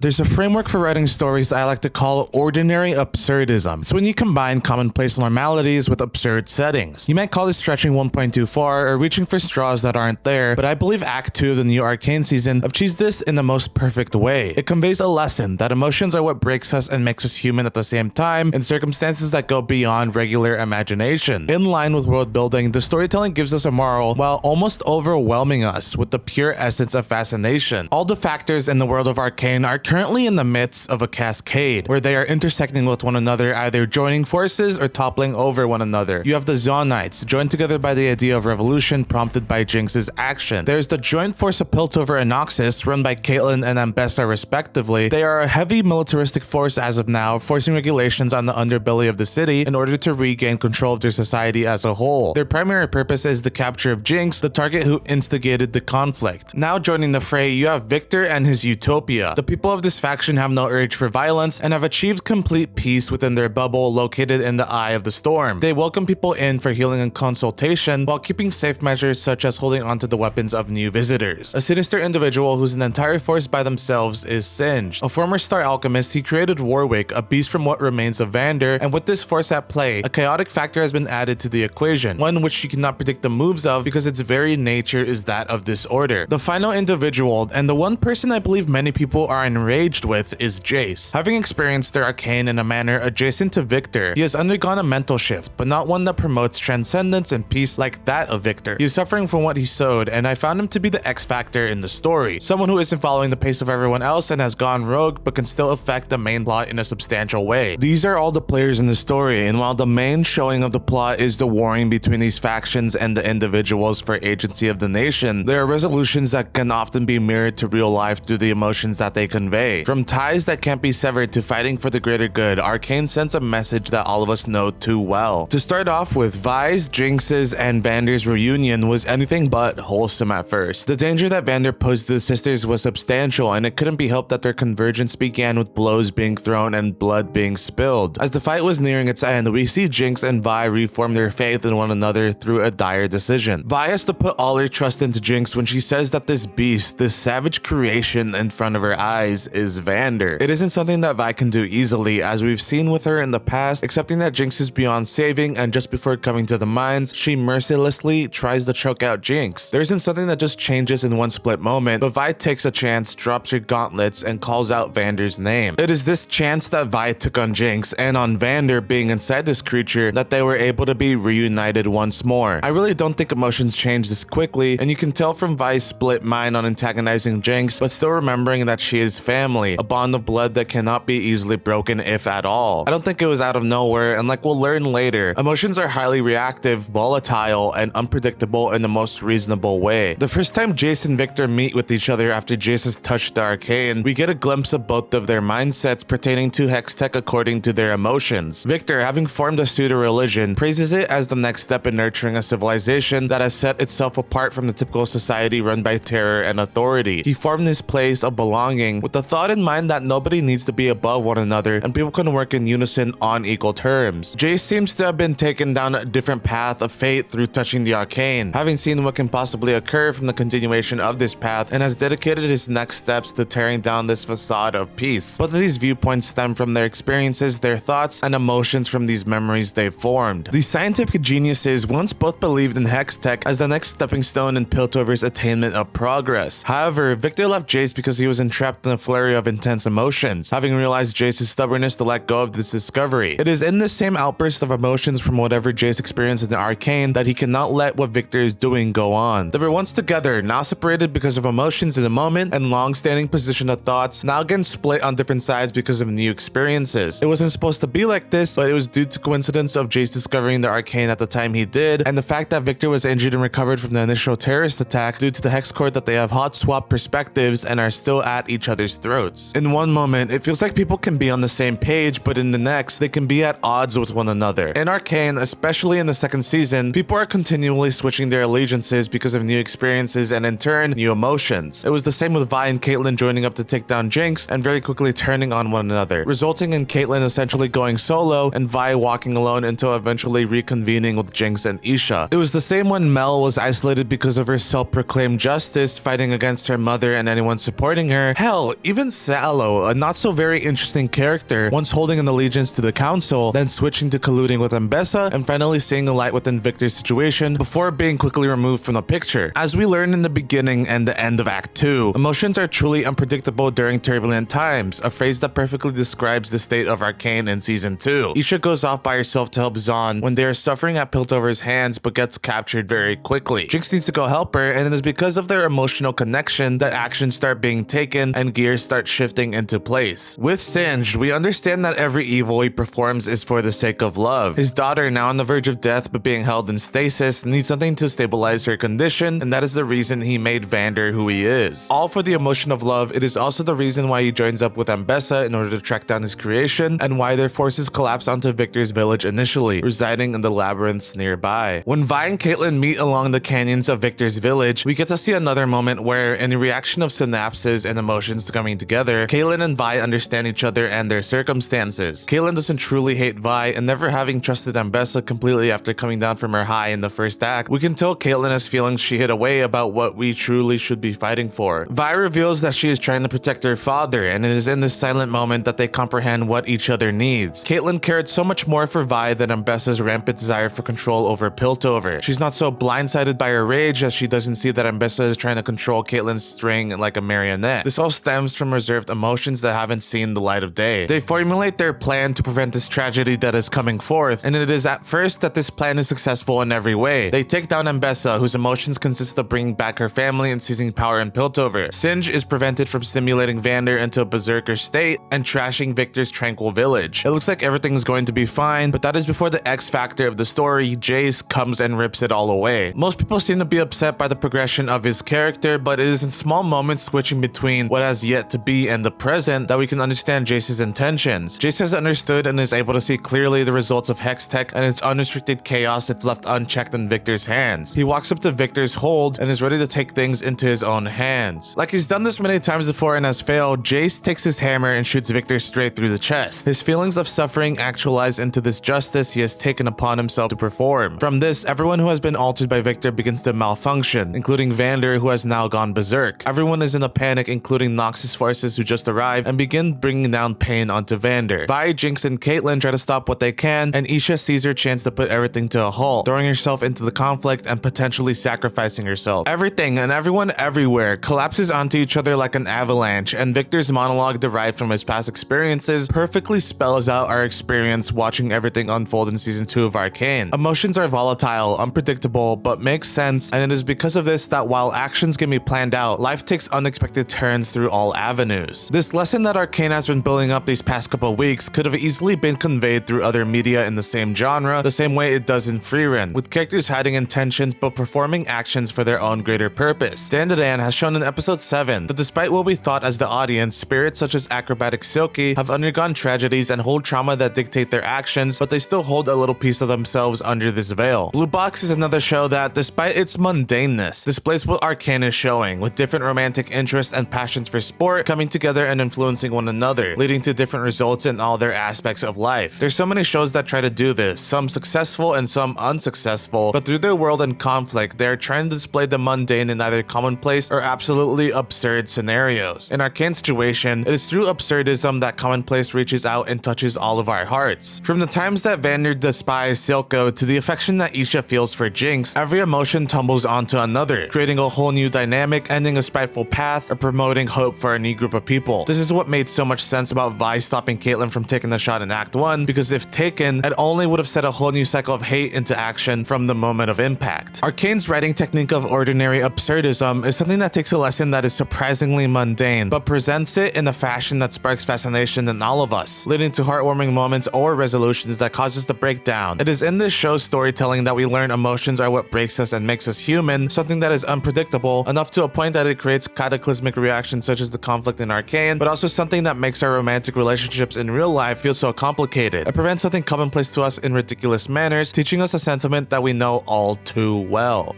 There's a framework for writing stories I like to call ordinary absurdism. It's when you combine commonplace normalities with absurd settings. You might call this stretching 1 point too far or reaching for straws that aren't there, but I believe Act 2 of the new Arcane season achieves this in the most perfect way. It conveys a lesson that emotions are what breaks us and makes us human at the same time in circumstances that go beyond regular imagination. In line with world building, the storytelling gives us a moral while almost overwhelming us with the pure essence of fascination. All the factors in the world of Arcane are currently in the midst of a cascade, where they are intersecting with one another, either joining forces or toppling over one another. You have the Zonites, joined together by the idea of revolution prompted by Jinx's action. There's the joint force of Piltover and Noxus, run by Caitlyn and Ambessa respectively. They are a heavy militaristic force as of now, forcing regulations on the underbelly of the city in order to regain control of their society as a whole. Their primary purpose is the capture of Jinx, the target who instigated the conflict. Now joining the fray, you have Victor and his Utopia. The people of this faction have no urge for violence and have achieved complete peace within their bubble located in the eye of the storm. They welcome people in for healing and consultation while keeping safe measures such as holding onto the weapons of new visitors. A sinister individual who's an entire force by themselves is Singed. A former star alchemist, he created Warwick, a beast from what remains of Vander, and with this force at play, a chaotic factor has been added to the equation, one which you cannot predict the moves of because its very nature is that of disorder. The final individual, and the one person I believe many people are enraged with, is Jace. Having experienced their arcane in a manner adjacent to Victor, he has undergone a mental shift, but not one that promotes transcendence and peace like that of Victor. He is suffering from what he sowed, and I found him to be the X factor in the story. Someone who isn't following the pace of everyone else and has gone rogue, but can still affect the main plot in a substantial way. These are all the players in the story, and while the main showing of the plot is the warring between these factions and the individuals for agency of the nation, there are resolutions that can often be mirrored to real life through the emotions that they convey. From ties that can't be severed to fighting for the greater good, Arcane sends a message that all of us know too well. To start off with, Vi's, Jinx's, and Vander's reunion was anything but wholesome at first. The danger that Vander posed to the sisters was substantial, and it couldn't be helped that their convergence began with blows being thrown and blood being spilled. As the fight was nearing its end, we see Jinx and Vi reform their faith in one another through a dire decision. Vi has to put all her trust into Jinx when she says that this beast, this savage creation in front of her eyes, is Vander. It isn't something that Vi can do easily, as we've seen with her in the past, accepting that Jinx is beyond saving, and just before coming to the mines, she mercilessly tries to choke out Jinx. There isn't something that just changes in one split moment, but Vi takes a chance, drops her gauntlets, and calls out Vander's name. It is this chance that Vi took on Jinx, and on Vander being inside this creature, that they were able to be reunited once more. I really don't think emotions change this quickly, and you can tell from Vi's split mind on antagonizing Jinx, but still remembering that she is family, a bond of blood that cannot be easily broken if at all. I don't think it was out of nowhere, and like we'll learn later, emotions are highly reactive, volatile, and unpredictable in the most reasonable way. The first time Jace and Victor meet with each other after Jace has touched the Arcane, we get a glimpse of both of their mindsets pertaining to Hextech according to their emotions. Victor, having formed a pseudo-religion, praises it as the next step in nurturing a civilization that has set itself apart from the typical society run by terror and authority. He formed this place of belonging with the thought in mind that nobody needs to be above one another and people can work in unison on equal terms. Jace seems to have been taken down a different path of fate through touching the Arcane, having seen what can possibly occur from the continuation of this path, and has dedicated his next steps to tearing down this facade of peace. Both of these viewpoints stem from their experiences, their thoughts, and emotions from these memories they've formed. These scientific geniuses once both believed in Hextech as the next stepping stone in Piltover's attainment of progress. However, Victor left Jace because he was entrapped in a flurry of intense emotions, having realized Jace's stubbornness to let go of this discovery. It is in this same outburst of emotions from whatever Jace experienced in the Arcane that he cannot let what Victor is doing go on. They were once together, now separated because of emotions in the moment and long-standing position of thoughts, now again split on different sides because of new experiences. It wasn't supposed to be like this, but it was due to coincidence of Jace discovering the Arcane at the time he did, and the fact that Victor was injured and recovered from the initial terrorist attack due to the hex cord that they have hot swap perspectives and are still at each other's throats. In one moment, it feels like people can be on the same page, but in the next, they can be at odds with one another. In Arcane, especially in the second season, people are continually switching their allegiances because of new experiences and in turn, new emotions. It was the same with Vi and Caitlyn joining up to take down Jinx and very quickly turning on one another, resulting in Caitlyn essentially going solo and Vi walking alone until eventually reconvening with Jinx and Isha. It was the same when Mel was isolated because of her self-proclaimed justice, fighting against her mother and anyone supporting her. Hell, even Sallow, a not so very interesting character, once holding an allegiance to the council, then switching to colluding with Mbessa, and finally seeing the light within Victor's situation before being quickly removed from the picture. As we learn in the beginning and the end of Act 2, emotions are truly unpredictable during turbulent times, a phrase that perfectly describes the state of Arcane in Season 2. Isha goes off by herself to help Zahn when they are suffering at Piltover's hands but gets captured very quickly. Jinx needs to go help her, and it is because of their emotional connection that actions start being taken and gears start shifting into place. With Singed, we understand that every evil he performs is for the sake of love. His daughter, now on the verge of death but being held in stasis, needs something to stabilize her condition, and that is the reason he made Vander who he is. All for the emotion of love, it is also the reason why he joins up with Mbessa in order to track down his creation, and why their forces collapse onto Victor's village initially, residing in the labyrinths nearby. When Vi and Caitlyn meet along the canyons of Victor's village, we get to see another moment where, in a reaction of synapses and emotions coming together, Caitlyn and Vi understand each other and their circumstances. Caitlyn doesn't truly hate Vi, and never having trusted Mbessa completely after coming down from her high in the first act, we can tell Caitlyn has feelings she hid away about what we truly should be fighting for. Vi reveals that she is trying to protect her father, and it is in this silent moment that they comprehend what each other needs. Caitlyn cared so much more for Vi than Mbessa's rampant desire for control over Piltover. She's not so blindsided by her rage as she doesn't see that Mbessa is trying to control Caitlyn's string like a marionette. This all stems from reserved emotions that haven't seen the light of day. They formulate their plan to prevent this tragedy that is coming forth, and it is at first that this plan is successful in every way. They take down Mbessa, whose emotions consist of bringing back her family and seizing power in Piltover. Singed is prevented from stimulating Vander into a berserker state and trashing Victor's tranquil village. It looks like everything's going to be fine, but that is before the X factor of the story, Jace, comes and rips it all away. Most people seem to be upset by the progression of his character, but it is in small moments switching between what has yet to be and the present that we can understand Jace's intentions. Jace has understood and is able to see clearly the results of Hex Tech and its unrestricted chaos if left unchecked in Victor's hands. He walks up to Victor's hold and is ready to take things into his own hands. Like he's done this many times before and has failed, Jace takes his hammer and shoots Victor straight through the chest. His feelings of suffering actualize into this justice he has taken upon himself to perform. From this, everyone who has been altered by Victor begins to malfunction, including Vander, who has now gone berserk. Everyone is in a panic, including Nox's forces who just arrived and begin bringing down pain onto Vander. Vi, Jinx, and Caitlyn try to stop what they can, and Isha sees her chance to put everything to a halt, throwing herself into the conflict and potentially sacrificing herself. Everything and everyone everywhere collapses onto each other like an avalanche, and Victor's monologue derived from his past experiences perfectly spells out our experience watching everything unfold in Season 2 of Arcane. Emotions are volatile, unpredictable, but make sense, and it is because of this that while actions can be planned out, life takes unexpected turns through all avenues. This lesson that Arcane has been building up these past couple weeks could have easily been conveyed through other media in the same genre, the same way it does in Freerun, with characters hiding intentions but performing actions for their own greater purpose. Dandadan has shown in episode 7 that despite what we thought as the audience, spirits such as acrobatic Silky have undergone tragedies and hold trauma that dictate their actions, but they still hold a little piece of themselves under this veil. Blue Box is another show that, despite its mundaneness, displays what Arcane is showing, with different romantic interests and passions for sport coming together and influencing one another, leading to different results in all their aspects of life. There's so many shows that try to do this, some successful and some unsuccessful, but through their world and conflict, they are trying to display the mundane in either commonplace or absolutely absurd scenarios. In Arcane's situation, it is through absurdism that commonplace reaches out and touches all of our hearts. From the times that Vander despises Silco to the affection that Isha feels for Jinx, every emotion tumbles onto another, creating a whole new dynamic, ending a spiteful path, or promoting hope for a new group of people. This is what made so much sense about Vi stopping Caitlyn from taking the shot in Act 1, because if taken, it only would have set a whole new cycle of hate into action from the moment of impact. Arcane's writing technique of ordinary absurdism is something that takes a lesson that is surprisingly mundane, but presents it in a fashion that sparks fascination in all of us, leading to heartwarming moments or resolutions that cause us to break down. It is in this show's storytelling that we learn emotions are what breaks us and makes us human, something that is unpredictable enough to a point that it creates cataclysmic reactions such as the conflict in Arcane, but also something that makes our romantic relationships in real life feel so complicated. It prevents something commonplace to us in ridiculous manners, teaching us a sentiment that we know all too well.